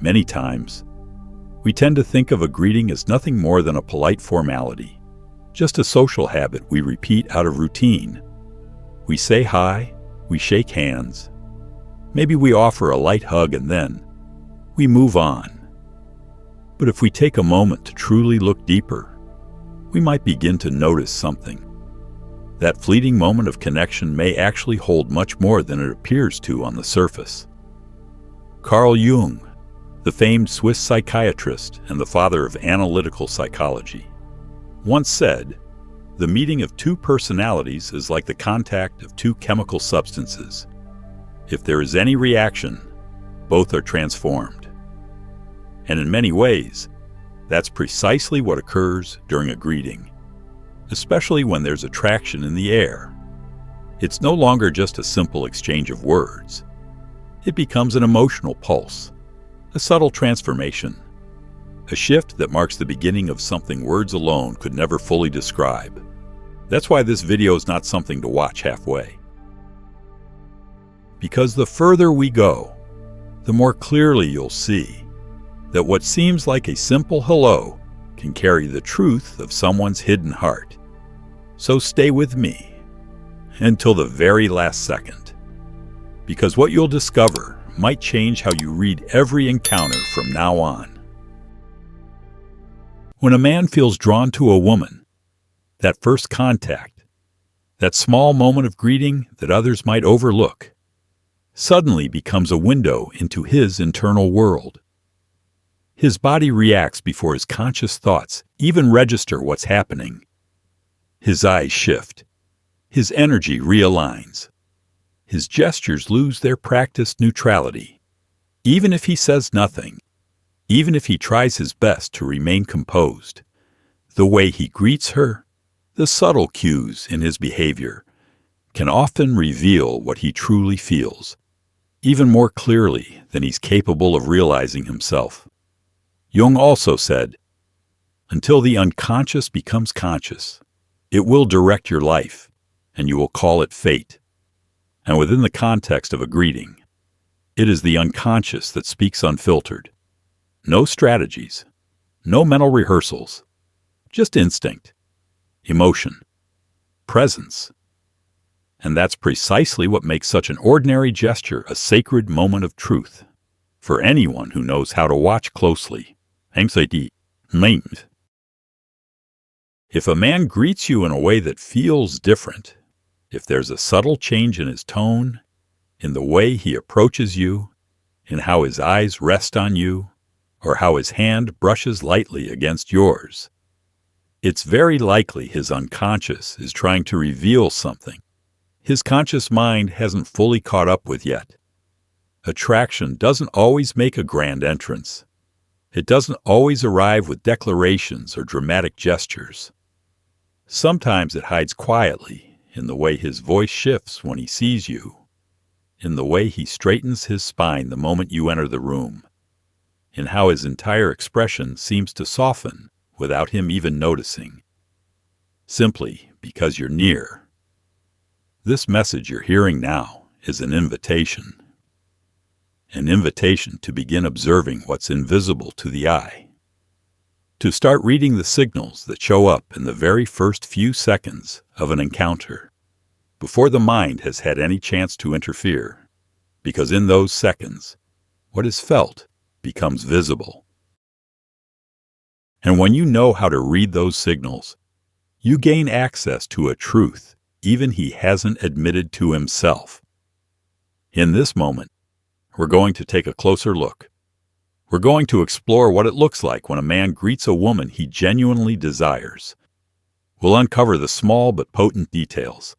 Many times, we tend to think of a greeting as nothing more than a polite formality, just a social habit we repeat out of routine. We say hi, we shake hands, maybe we offer a light hug, and then we move on. But if we take a moment to truly look deeper, we might begin to notice something. That fleeting moment of connection may actually hold much more than it appears to on the surface. Carl Jung, the famed Swiss psychiatrist and the father of analytical psychology, once said, "The meeting of two personalities is like the contact of two chemical substances. If there is any reaction, both are transformed." And in many ways, that's precisely what occurs during a greeting, especially when there's attraction in the air. It's no longer just a simple exchange of words. It becomes an emotional pulse, a subtle transformation, a shift that marks the beginning of something words alone could never fully describe. That's why this video is not something to watch halfway. Because the further we go, the more clearly you'll see that what seems like a simple hello can carry the truth of someone's hidden heart. So stay with me until the very last second, because what you'll discover might change how you read every encounter from now on. When a man feels drawn to a woman, that first contact, that small moment of greeting that others might overlook, suddenly becomes a window into his internal world. His body reacts before his conscious thoughts even register what's happening. His eyes shift. His energy realigns. His gestures lose their practiced neutrality. Even if he says nothing, even if he tries his best to remain composed, the way he greets her, the subtle cues in his behavior, can often reveal what he truly feels, even more clearly than he's capable of realizing himself. Jung also said, "Until the unconscious becomes conscious, it will direct your life, and you will call it fate." And within the context of a greeting, it is the unconscious that speaks unfiltered. No strategies, no mental rehearsals, just instinct, emotion, presence. And that's precisely what makes such an ordinary gesture a sacred moment of truth for anyone who knows how to watch closely. If a man greets you in a way that feels different, if there's a subtle change in his tone, in the way he approaches you, in how his eyes rest on you, or how his hand brushes lightly against yours, it's very likely his unconscious is trying to reveal something his conscious mind hasn't fully caught up with yet. Attraction doesn't always make a grand entrance. It doesn't always arrive with declarations or dramatic gestures. Sometimes it hides quietly in the way his voice shifts when he sees you, in the way he straightens his spine the moment you enter the room, in how his entire expression seems to soften without him even noticing, simply because you're near. This message you're hearing now is an invitation to begin observing what's invisible to the eye, to start reading the signals that show up in the very first few seconds of an encounter, before the mind has had any chance to interfere, because in those seconds, what is felt becomes visible. And when you know how to read those signals, you gain access to a truth even he hasn't admitted to himself. In this moment, we're going to take a closer look. We're going to explore what it looks like when a man greets a woman he genuinely desires. We'll uncover the small but potent details,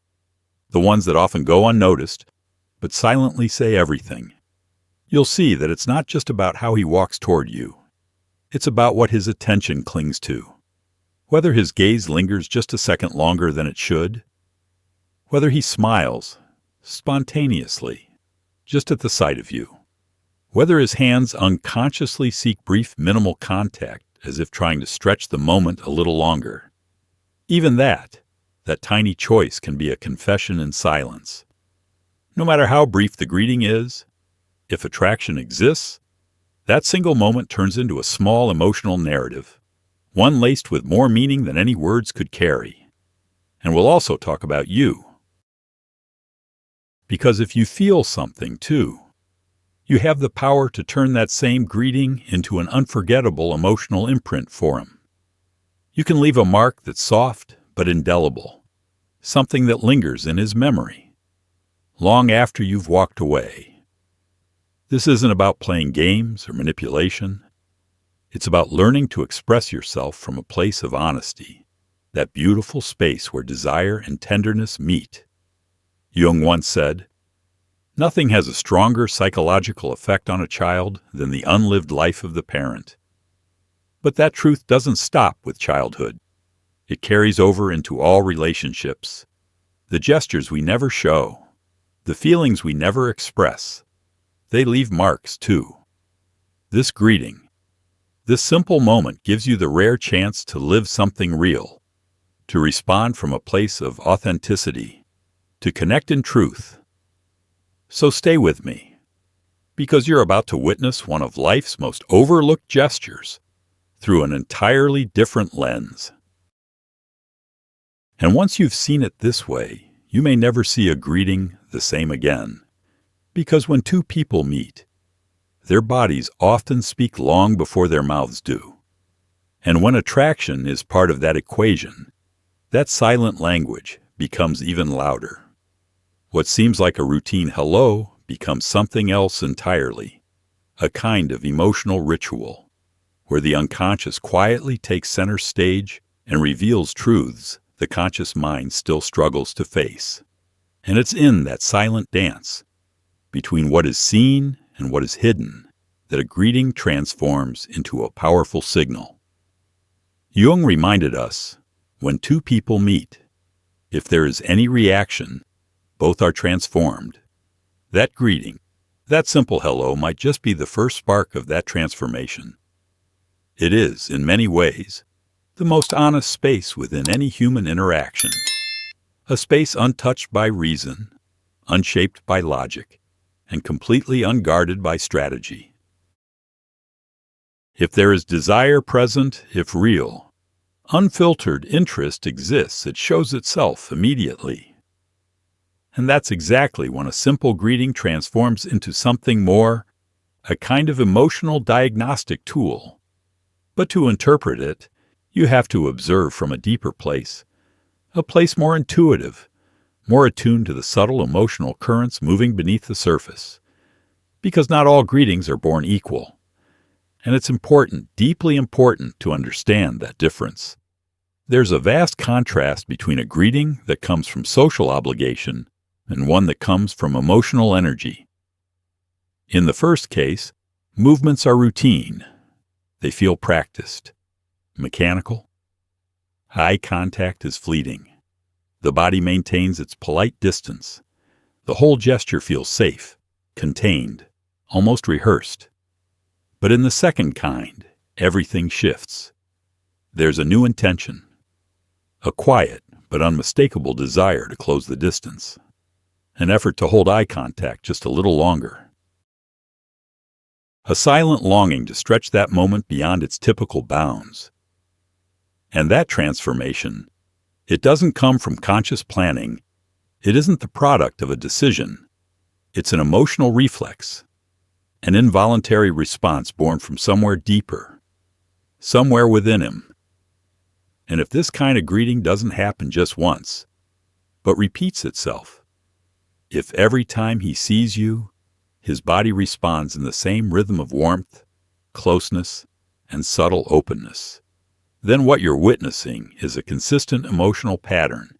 the ones that often go unnoticed, but silently say everything. You'll see that it's not just about how he walks toward you. It's about what his attention clings to, whether his gaze lingers just a second longer than it should, whether he smiles spontaneously just at the sight of you, whether his hands unconsciously seek brief minimal contact as if trying to stretch the moment a little longer. Even that tiny choice can be a confession in silence. No matter how brief the greeting is, if attraction exists, That single moment turns into a small emotional narrative, one laced with more meaning than any words could carry. And we'll also talk about you. Because if you feel something, too, you have the power to turn that same greeting into an unforgettable emotional imprint for him. You can leave a mark that's soft but indelible, something that lingers in his memory, long after you've walked away. This isn't about playing games or manipulation. It's about learning to express yourself from a place of honesty, that beautiful space where desire and tenderness meet. Jung once said, "Nothing has a stronger psychological effect on a child than the unlived life of the parent." But that truth doesn't stop with childhood. It carries over into all relationships. The gestures we never show, the feelings we never express, they leave marks too. This greeting, this simple moment gives you the rare chance to live something real, to respond from a place of authenticity, to connect in truth. So stay with me, because you're about to witness one of life's most overlooked gestures through an entirely different lens. And once you've seen it this way, you may never see a greeting the same again. Because when two people meet, their bodies often speak long before their mouths do. And when attraction is part of that equation, that silent language becomes even louder. What seems like a routine hello becomes something else entirely, a kind of emotional ritual, where the unconscious quietly takes center stage and reveals truths the conscious mind still struggles to face. And it's in that silent dance between what is seen and what is hidden that a greeting transforms into a powerful signal. Jung reminded us, when two people meet, if there is any reaction, both are transformed. That greeting, that simple hello, might just be the first spark of that transformation. It is, in many ways, the most honest space within any human interaction, a space untouched by reason, unshaped by logic, and completely unguarded by strategy. If there is desire present, if real, unfiltered interest exists, it shows itself immediately. And that's exactly when a simple greeting transforms into something more, a kind of emotional diagnostic tool. But to interpret it, you have to observe from a deeper place, a place more intuitive, more attuned to the subtle emotional currents moving beneath the surface. Because not all greetings are born equal. And it's important, deeply important, to understand that difference. There's a vast contrast between a greeting that comes from social obligation and one that comes from emotional energy. In the first case, movements are routine. They feel practiced, mechanical. Eye contact is fleeting. The body maintains its polite distance. The whole gesture feels safe, contained, almost rehearsed. But in the second kind, everything shifts. There's a new intention, a quiet but unmistakable desire to close the distance, an effort to hold eye contact just a little longer, a silent longing to stretch that moment beyond its typical bounds. And that transformation, it doesn't come from conscious planning. It isn't the product of a decision. It's an emotional reflex, an involuntary response born from somewhere deeper, somewhere within him. And if this kind of greeting doesn't happen just once, but repeats itself, if every time he sees you, his body responds in the same rhythm of warmth, closeness, and subtle openness, then what you're witnessing is a consistent emotional pattern,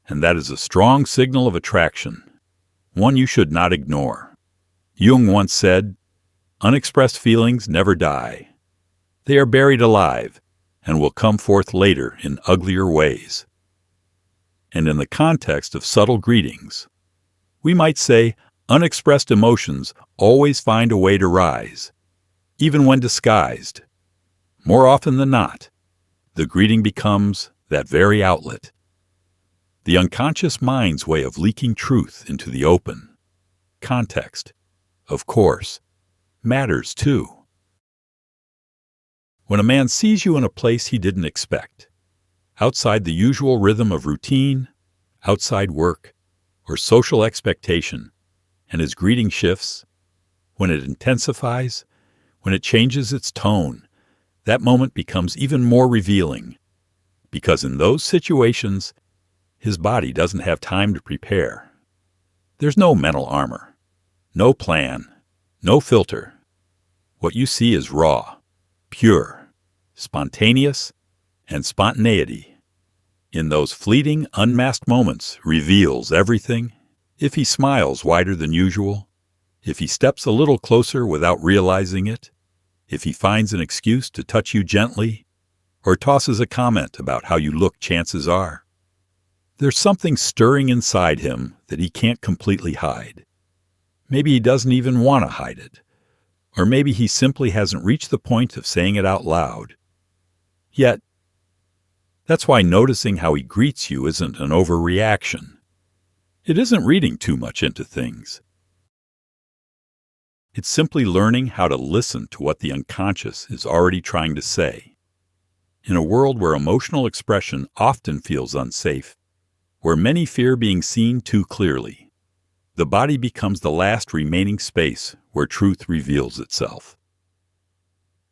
and that is a strong signal of attraction, one you should not ignore. Jung once said, "Unexpressed feelings never die. They are buried alive and will come forth later in uglier ways." And in the context of subtle greetings, we might say unexpressed emotions always find a way to rise, even when disguised. More often than not, the greeting becomes that very outlet. The unconscious mind's way of leaking truth into the open. Context, of course, matters too. When a man sees you in a place he didn't expect, outside the usual rhythm of routine, outside work, or social expectation, and his greeting shifts, when it intensifies, when it changes its tone, that moment becomes even more revealing, because in those situations, his body doesn't have time to prepare. There's no mental armor, no plan, no filter. What you see is raw, pure, spontaneous, and spontaneity, in those fleeting, unmasked moments, reveals everything. If he smiles wider than usual, if he steps a little closer without realizing it, if he finds an excuse to touch you gently, or tosses a comment about how you look, chances are there's something stirring inside him that he can't completely hide. Maybe he doesn't even want to hide it, or maybe he simply hasn't reached the point of saying it out loud. Yet, that's why noticing how he greets you isn't an overreaction. It isn't reading too much into things. It's simply learning how to listen to what the unconscious is already trying to say. In a world where emotional expression often feels unsafe, where many fear being seen too clearly, the body becomes the last remaining space where truth reveals itself.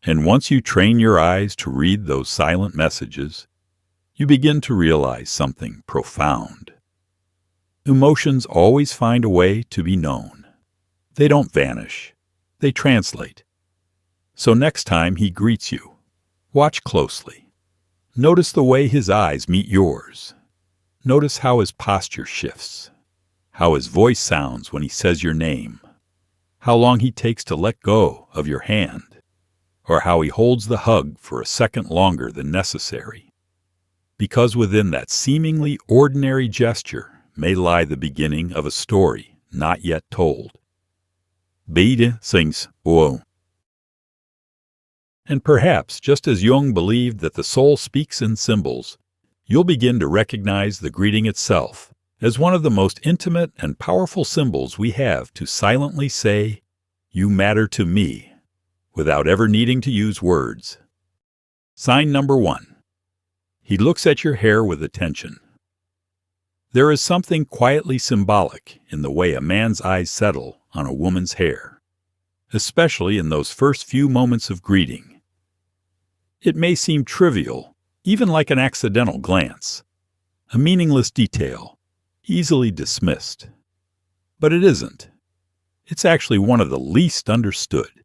And once you train your eyes to read those silent messages, you begin to realize something profound. Emotions always find a way to be known. They don't vanish. They translate. So next time he greets you, watch closely. Notice the way his eyes meet yours. Notice how his posture shifts, how his voice sounds when he says your name, how long he takes to let go of your hand, or how he holds the hug for a second longer than necessary. Because within that seemingly ordinary gesture may lie the beginning of a story not yet told. Beide sings o. And perhaps, just as Jung believed that the soul speaks in symbols, you'll begin to recognize the greeting itself as one of the most intimate and powerful symbols we have to silently say, "You matter to me," without ever needing to use words. Sign number 1. He looks at your hair with attention. There is something quietly symbolic in the way a man's eyes settle on a woman's hair, especially in those first few moments of greeting. It may seem trivial, even like an accidental glance, a meaningless detail, easily dismissed. But it isn't. It's actually one of the least understood,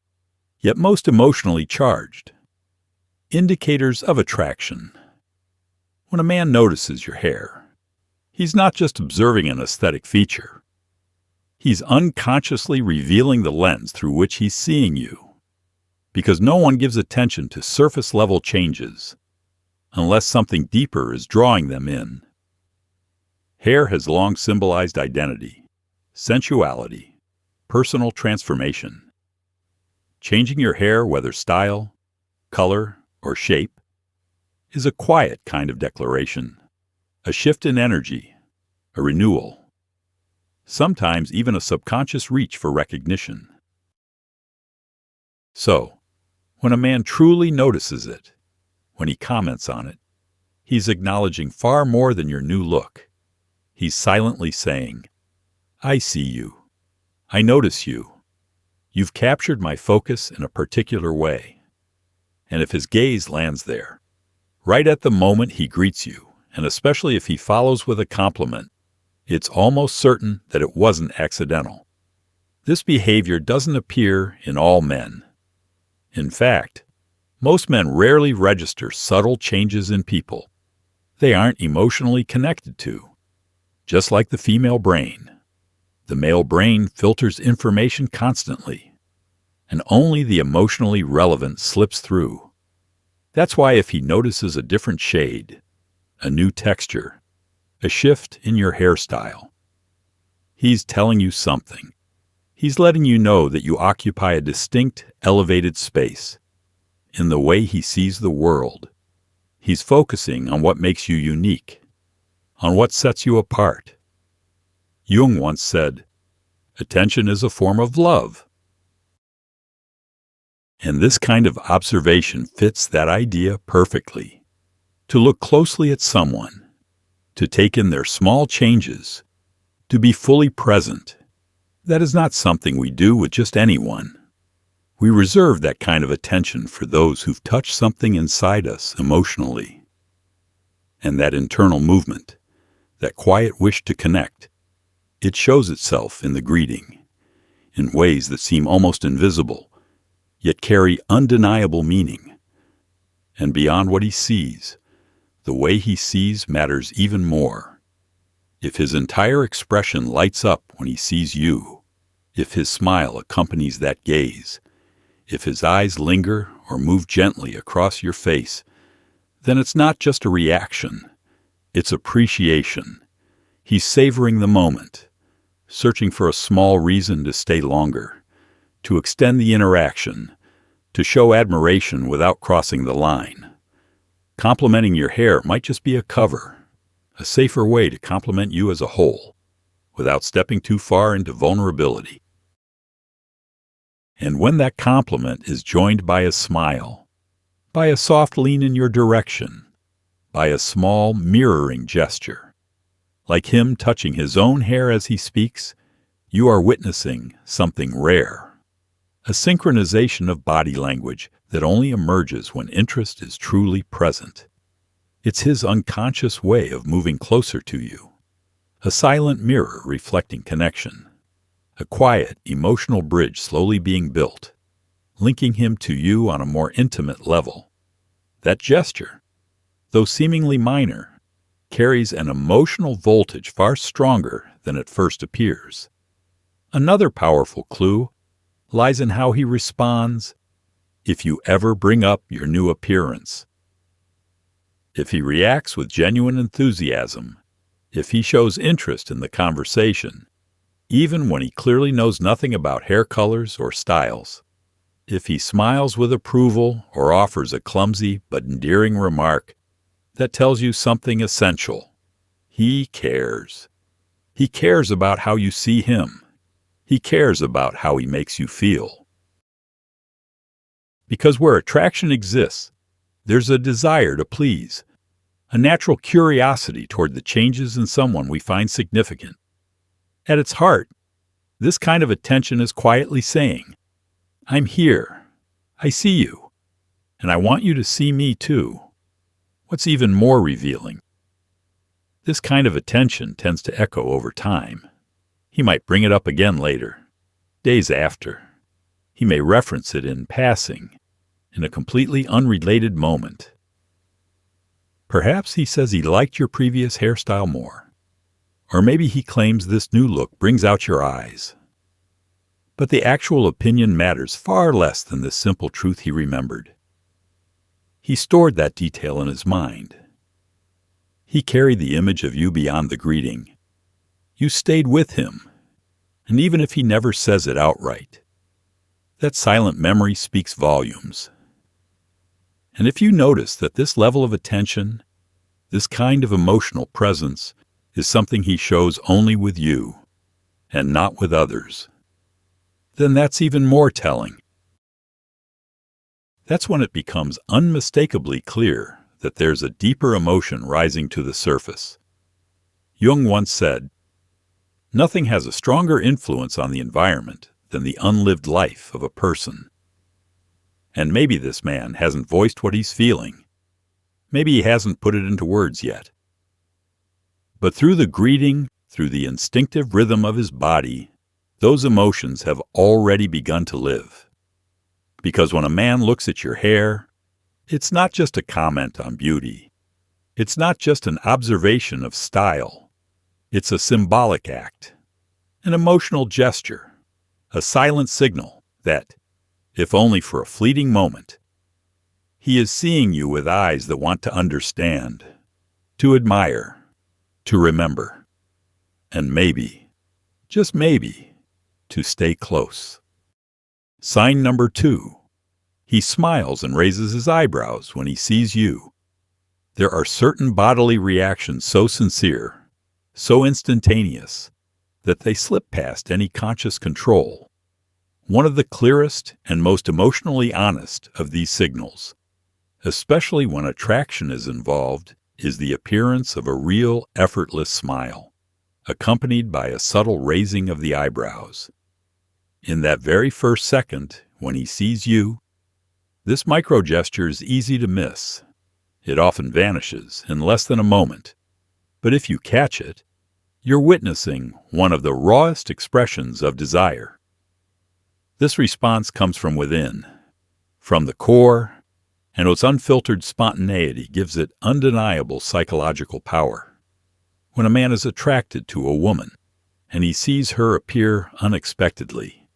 yet most emotionally charged. Indicators of attraction. When a man notices your hair, he's not just observing an aesthetic feature. He's unconsciously revealing the lens through which he's seeing you, because no one gives attention to surface-level changes unless something deeper is drawing them in. Hair has long symbolized identity, sensuality, personal transformation. Changing your hair, whether style, color, or shape, is a quiet kind of declaration, a shift in energy, a renewal, sometimes even a subconscious reach for recognition. So, when a man truly notices it, when he comments on it, he's acknowledging far more than your new look. He's silently saying, "I see you. I notice you. You've captured my focus in a particular way." And if his gaze lands there, right at the moment he greets you, and especially if he follows with a compliment, it's almost certain that it wasn't accidental. This behavior doesn't appear in all men. In fact, most men rarely register subtle changes in people they aren't emotionally connected to. Just like the female brain, the male brain filters information constantly, and only the emotionally relevant slips through. That's why if he notices a different shade, a new texture, a shift in your hairstyle, he's telling you something. He's letting you know that you occupy a distinct, elevated space. In the way he sees the world, he's focusing on what makes you unique, on what sets you apart. Jung once said, "Attention is a form of love." And this kind of observation fits that idea perfectly. To look closely at someone, to take in their small changes, to be fully present, that is not something we do with just anyone. We reserve that kind of attention for those who've touched something inside us emotionally. And that internal movement, that quiet wish to connect, it shows itself in the greeting, in ways that seem almost invisible, yet carry undeniable meaning. And beyond what he sees, the way he sees matters even more. If his entire expression lights up when he sees you, if his smile accompanies that gaze, if his eyes linger or move gently across your face, then it's not just a reaction, it's appreciation. He's savoring the moment, searching for a small reason to stay longer, to extend the interaction, to show admiration without crossing the line. Complimenting your hair might just be a cover, a safer way to compliment you as a whole, without stepping too far into vulnerability. And when that compliment is joined by a smile, by a soft lean in your direction, by a small mirroring gesture, like him touching his own hair as he speaks, you are witnessing something rare, a synchronization of body language that only emerges when interest is truly present. It's his unconscious way of moving closer to you, a silent mirror reflecting connection, a quiet, emotional bridge slowly being built, linking him to you on a more intimate level. That gesture, though seemingly minor, carries an emotional voltage far stronger than it first appears. Another powerful clue lies in how he responds if you ever bring up your new appearance. If he reacts with genuine enthusiasm, if he shows interest in the conversation, even when he clearly knows nothing about hair colors or styles, if he smiles with approval or offers a clumsy but endearing remark that tells you something essential, he cares. He cares about how you see him. He cares about how he makes you feel. Because where attraction exists, there's a desire to please, a natural curiosity toward the changes in someone we find significant. At its heart, this kind of attention is quietly saying, I'm here, I see you, and I want you to see me too. What's even more revealing, this kind of attention tends to echo over time. He might bring it up again later, days after. He may reference it in passing, in a completely unrelated moment. Perhaps he says he liked your previous hairstyle more, or maybe he claims this new look brings out your eyes. But the actual opinion matters far less than this simple truth he remembered. He stored that detail in his mind. He carried the image of you beyond the greeting. You stayed with him, and even if he never says it outright, that silent memory speaks volumes. And if you notice that this level of attention, this kind of emotional presence, is something he shows only with you, and not with others, then that's even more telling. That's when it becomes unmistakably clear that there's a deeper emotion rising to the surface. Jung once said, "Nothing has a stronger influence on the environment than the unlived life of a person." And maybe this man hasn't voiced what he's feeling. Maybe he hasn't put it into words yet. But through the greeting, through the instinctive rhythm of his body, those emotions have already begun to live. Because when a man looks at your hair, it's not just a comment on beauty. It's not just an observation of style. It's a symbolic act, an emotional gesture, a silent signal that, if only for a fleeting moment, he is seeing you with eyes that want to understand, to admire, to remember, and maybe, just maybe, to stay close. Sign number 2. He smiles and raises his eyebrows when he sees you. There are certain bodily reactions so sincere, so instantaneous, that they slip past any conscious control. one of the clearest and most emotionally honest of these signals, especially when attraction is involved, is the appearance of a real, effortless smile, accompanied by a subtle raising of the eyebrows. In that very first second, when he sees you, this micro-gesture is easy to miss. It often vanishes in less than a moment, but if you catch it, you're witnessing one of the rawest expressions of desire. This response comes from within, from the core, and its unfiltered spontaneity gives it undeniable psychological power. When a man is attracted to a woman, and he sees her appear unexpectedly,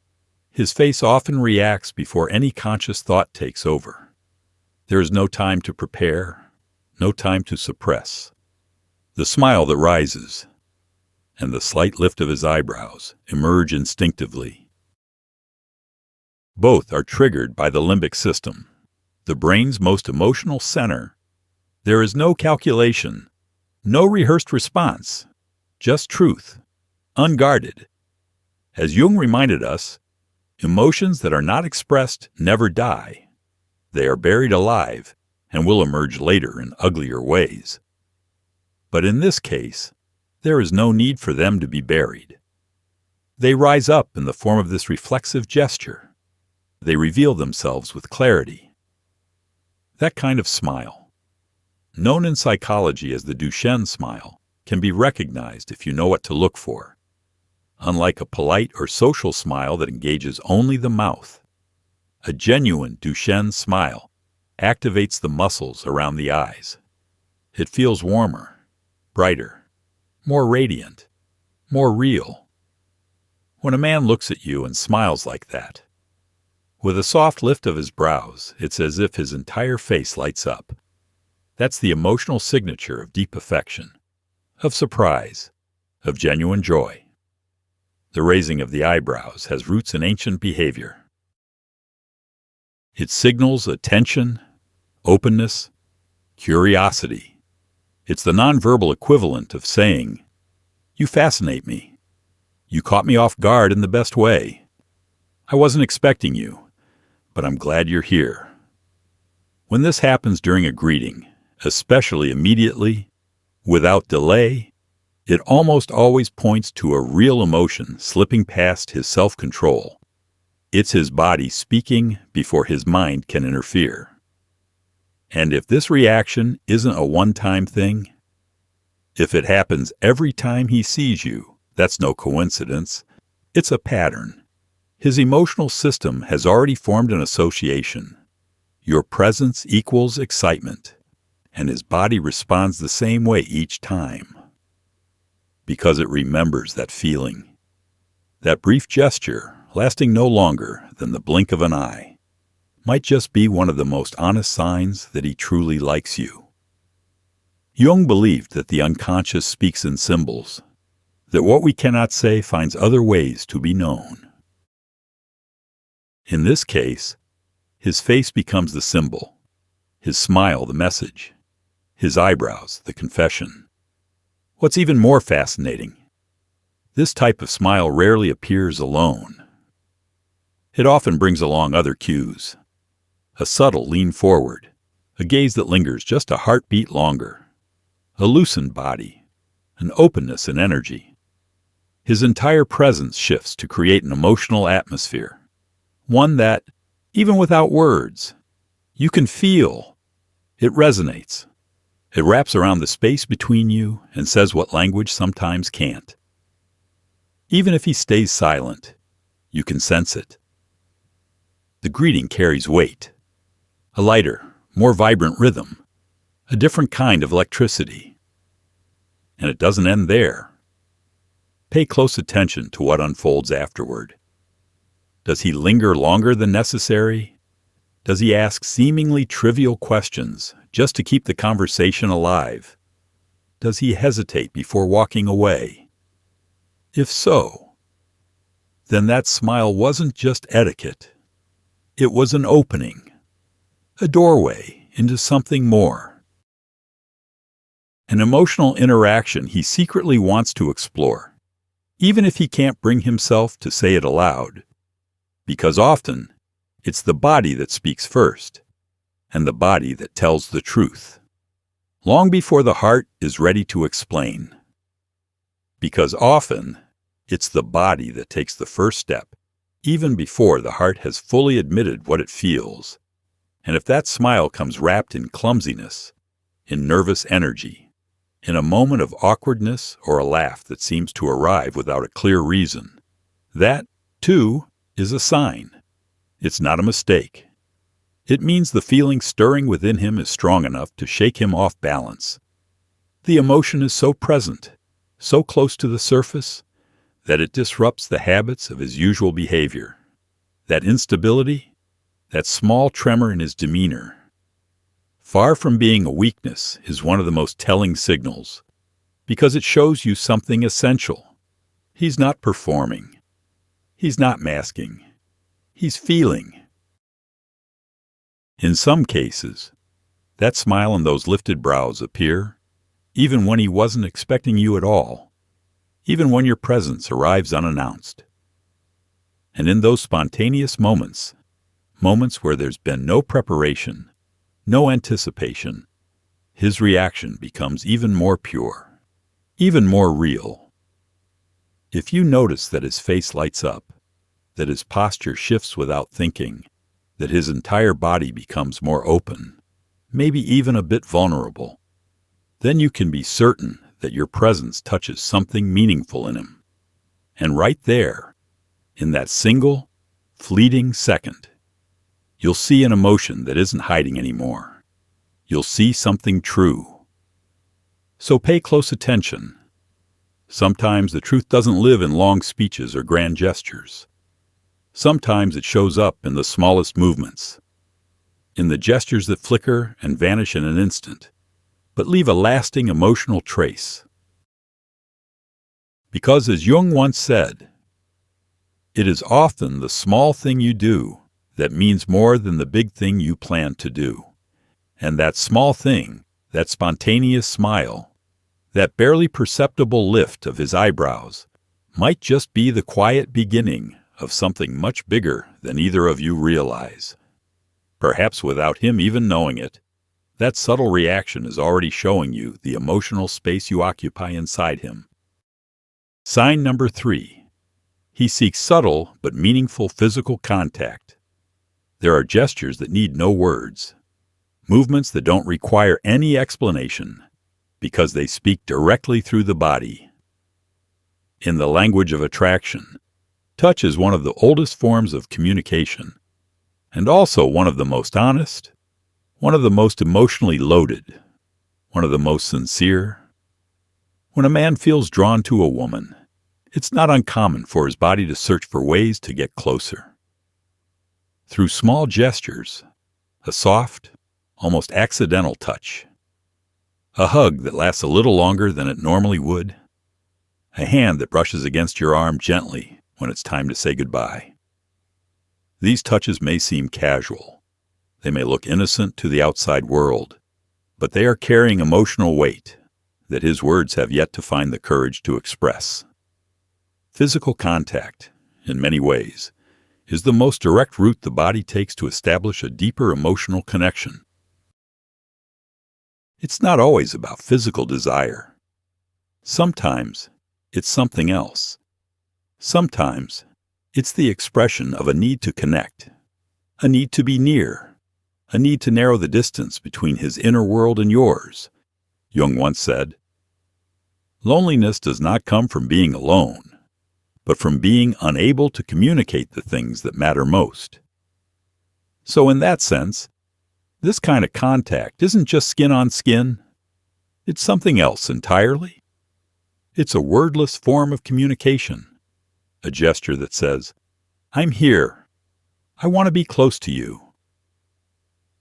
his face often reacts before any conscious thought takes over. There is no time to prepare, no time to suppress. The smile that rises, and the slight lift of his eyebrows emerge instinctively. Both are triggered by the limbic system, the brain's most emotional center. There is no calculation, no rehearsed response, just truth, unguarded. As Jung reminded us, emotions that are not expressed never die. They are buried alive and will emerge later in uglier ways. But in this case, there is no need for them to be buried. They rise up in the form of this reflexive gesture. They reveal themselves with clarity. That kind of smile, known in psychology as the Jungian smile, can be recognized if you know what to look for. Unlike a polite or social smile that engages only the mouth, a genuine Jungian smile activates the muscles around the eyes. It feels warmer, brighter, more radiant, more real. When a man looks at you and smiles like that, with a soft lift of his brows, it's as if his entire face lights up. That's the emotional signature of deep affection, of surprise, of genuine joy. The raising of the eyebrows has roots in ancient behavior. It signals attention, openness, curiosity. It's the nonverbal equivalent of saying, "You fascinate me. You caught me off guard in the best way. I wasn't expecting you, but I'm glad you're here." When this happens during a greeting, especially immediately, without delay, it almost always points to a real emotion slipping past his self-control. It's his body speaking before his mind can interfere. And if this reaction isn't a one-time thing, if it happens every time he sees you, that's no coincidence. It's a pattern. His emotional system has already formed an association. Your presence equals excitement, and his body responds the same way each time. Because it remembers that feeling. That brief gesture, lasting no longer than the blink of an eye, might just be one of the most honest signs that he truly likes you. Jung believed that the unconscious speaks in symbols, that what we cannot say finds other ways to be known. In this case, his face becomes the symbol, his smile the message, his eyebrows the confession. What's even more fascinating, this type of smile rarely appears alone. It often brings along other cues. A subtle lean forward, a gaze that lingers just a heartbeat longer, a loosened body, an openness and energy. His entire presence shifts to create an emotional atmosphere, one that, even without words, you can feel. It resonates. It wraps around the space between you and says what language sometimes can't. Even if he stays silent, you can sense it. The greeting carries weight, a lighter, more vibrant rhythm, a different kind of electricity. And it doesn't end there. Pay close attention to what unfolds afterward. Does he linger longer than necessary? Does he ask seemingly trivial questions just to keep the conversation alive? Does he hesitate before walking away? If so, then that smile wasn't just etiquette. It was an opening, a doorway into something more. An emotional interaction he secretly wants to explore, even if he can't bring himself to say it aloud. Because often, it's the body that speaks first, and the body that tells the truth, long before the heart is ready to explain. Because often, it's the body that takes the first step, even before the heart has fully admitted what it feels. And if that smile comes wrapped in clumsiness, in nervous energy, in a moment of awkwardness or a laugh that seems to arrive without a clear reason, that, too, is a sign. It's not a mistake. It means the feeling stirring within him is strong enough to shake him off balance. The emotion is so present, so close to the surface, that it disrupts the habits of his usual behavior. That instability, that small tremor in his demeanor, far from being a weakness, is one of the most telling signals, because it shows you something essential. He's not performing. He's not masking. He's feeling. In some cases, that smile and those lifted brows appear even when he wasn't expecting you at all, even when your presence arrives unannounced. And in those spontaneous moments, moments where there's been no preparation, no anticipation, his reaction becomes even more pure, even more real. If you notice that his face lights up, that his posture shifts without thinking, that his entire body becomes more open, maybe even a bit vulnerable, then you can be certain that your presence touches something meaningful in him. And right there, in that single, fleeting second, you'll see an emotion that isn't hiding anymore. You'll see something true. So pay close attention. Sometimes the truth doesn't live in long speeches or grand gestures. Sometimes it shows up in the smallest movements, in the gestures that flicker and vanish in an instant, but leave a lasting emotional trace. Because as Jung once said, it is often the small thing you do that means more than the big thing you plan to do. And that small thing, that spontaneous smile, that barely perceptible lift of his eyebrows, might just be the quiet beginning of something much bigger than either of you realize. Perhaps without him even knowing it, that subtle reaction is already showing you the emotional space you occupy inside him. Sign number 3. He seeks subtle but meaningful physical contact. There are gestures that need no words, movements that don't require any explanation, because they speak directly through the body. In the language of attraction, touch is one of the oldest forms of communication, and also one of the most honest, one of the most emotionally loaded, one of the most sincere. When a man feels drawn to a woman, it's not uncommon for his body to search for ways to get closer. Through small gestures, a soft, almost accidental touch, a hug that lasts a little longer than it normally would, a hand that brushes against your arm gently when it's time to say goodbye. These touches may seem casual. They may look innocent to the outside world, but they are carrying emotional weight that his words have yet to find the courage to express. Physical contact, in many ways, is the most direct route the body takes to establish a deeper emotional connection. It's not always about physical desire. Sometimes it's something else. Sometimes it's the expression of a need to connect, a need to be near, a need to narrow the distance between his inner world and yours. Jung once said, "Loneliness does not come from being alone, but from being unable to communicate the things that matter most." So in that sense, this kind of contact isn't just skin on skin. It's something else entirely. It's a wordless form of communication, a gesture that says, "I'm here. I want to be close to you."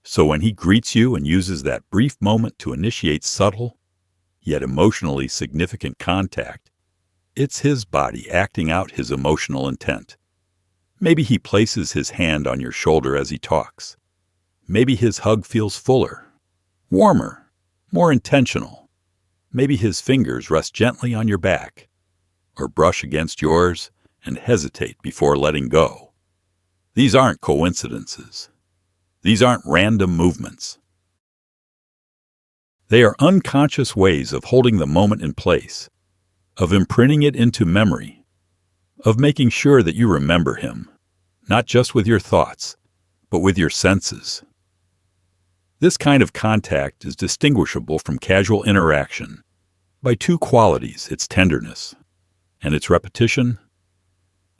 So when he greets you and uses that brief moment to initiate subtle, yet emotionally significant contact, it's his body acting out his emotional intent. Maybe he places his hand on your shoulder as he talks. Maybe his hug feels fuller, warmer, more intentional. Maybe his fingers rest gently on your back, or brush against yours and hesitate before letting go. These aren't coincidences. These aren't random movements. They are unconscious ways of holding the moment in place, of imprinting it into memory, of making sure that you remember him, not just with your thoughts, but with your senses. This kind of contact is distinguishable from casual interaction by two qualities: its tenderness and its repetition.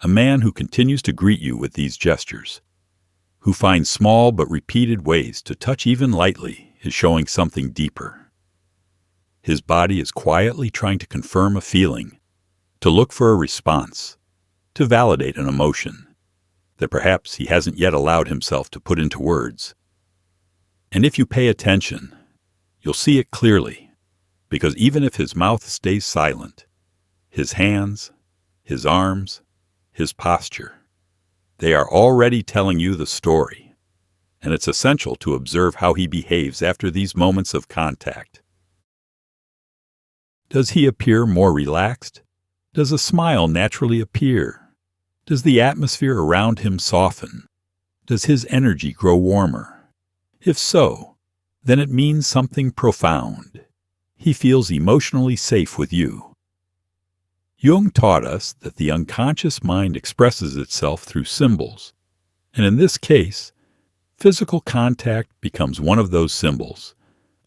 A man who continues to greet you with these gestures, who finds small but repeated ways to touch even lightly, is showing something deeper. His body is quietly trying to confirm a feeling, to look for a response, to validate an emotion that perhaps he hasn't yet allowed himself to put into words. And if you pay attention, you'll see it clearly, because even if his mouth stays silent, his hands, his arms, his posture, they are already telling you the story, and it's essential to observe how he behaves after these moments of contact. Does he appear more relaxed? Does a smile naturally appear? Does the atmosphere around him soften? Does his energy grow warmer? If so, then it means something profound. He feels emotionally safe with you. Jung taught us that the unconscious mind expresses itself through symbols, and in this case, physical contact becomes one of those symbols,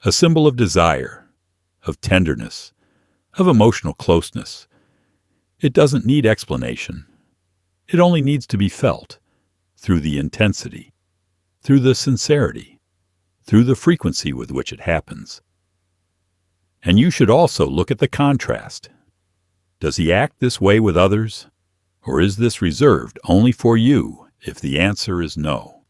a symbol of desire, of tenderness, of emotional closeness. It doesn't need explanation. It only needs to be felt through the intensity, through the sincerity, through the frequency with which it happens. And you should also look at the contrast. Does he act this way with others, or is this reserved only for you if the answer is no?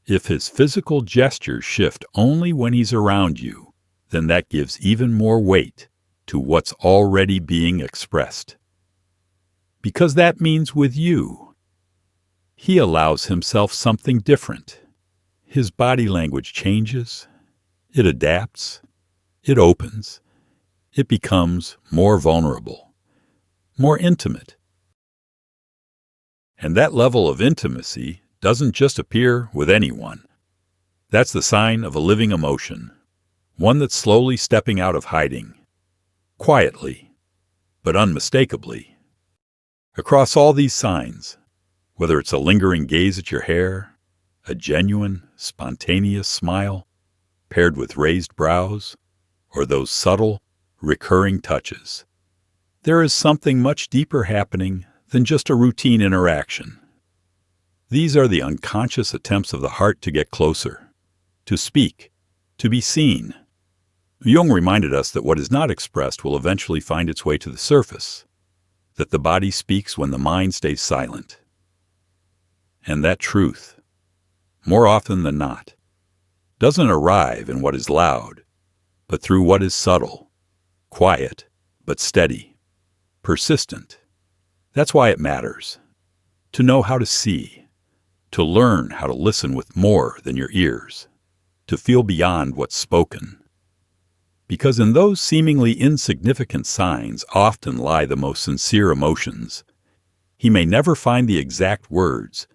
If his physical gestures shift only when he's around you, then that gives even more weight to what's already being expressed. Because that means with you, he allows himself something different. His body language changes, it adapts, it opens, it becomes more vulnerable, more intimate. And that level of intimacy doesn't just appear with anyone. That's the sign of a living emotion, one that's slowly stepping out of hiding, quietly, but unmistakably. Across all these signs, whether it's a lingering gaze at your hair, a genuine, spontaneous smile paired with raised brows, or those subtle, recurring touches, there is something much deeper happening than just a routine interaction. These are the unconscious attempts of the heart to get closer, to speak, to be seen. Jung reminded us that what is not expressed will eventually find its way to the surface, that the body speaks when the mind stays silent. And that truth, more often than not, doesn't arrive in what is loud, but through what is subtle, quiet, but steady, persistent. That's why it matters, to know how to see, to learn how to listen with more than your ears, to feel beyond what's spoken. Because in those seemingly insignificant signs often lie the most sincere emotions. He may never find the exact words.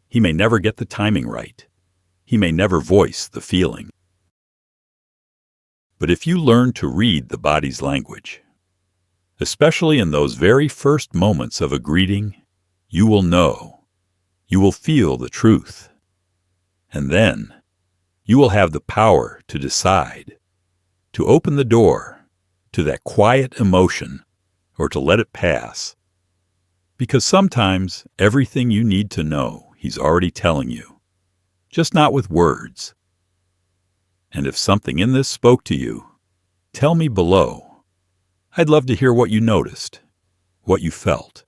He may never get the timing right. He may never voice the feeling. But if you learn to read the body's language, especially in those very first moments of a greeting, you will know. You will feel the truth. And then you will have the power to decide, to open the door to that quiet emotion or to let it pass. Because sometimes everything you need to know, he's already telling you, just not with words. And if something in this spoke to you, tell me below. I'd love to hear what you noticed, what you felt.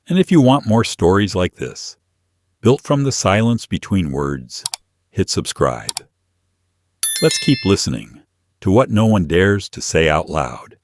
And if you want more stories like this, built from the silence between words, hit subscribe. Let's keep listening to what no one dares to say out loud.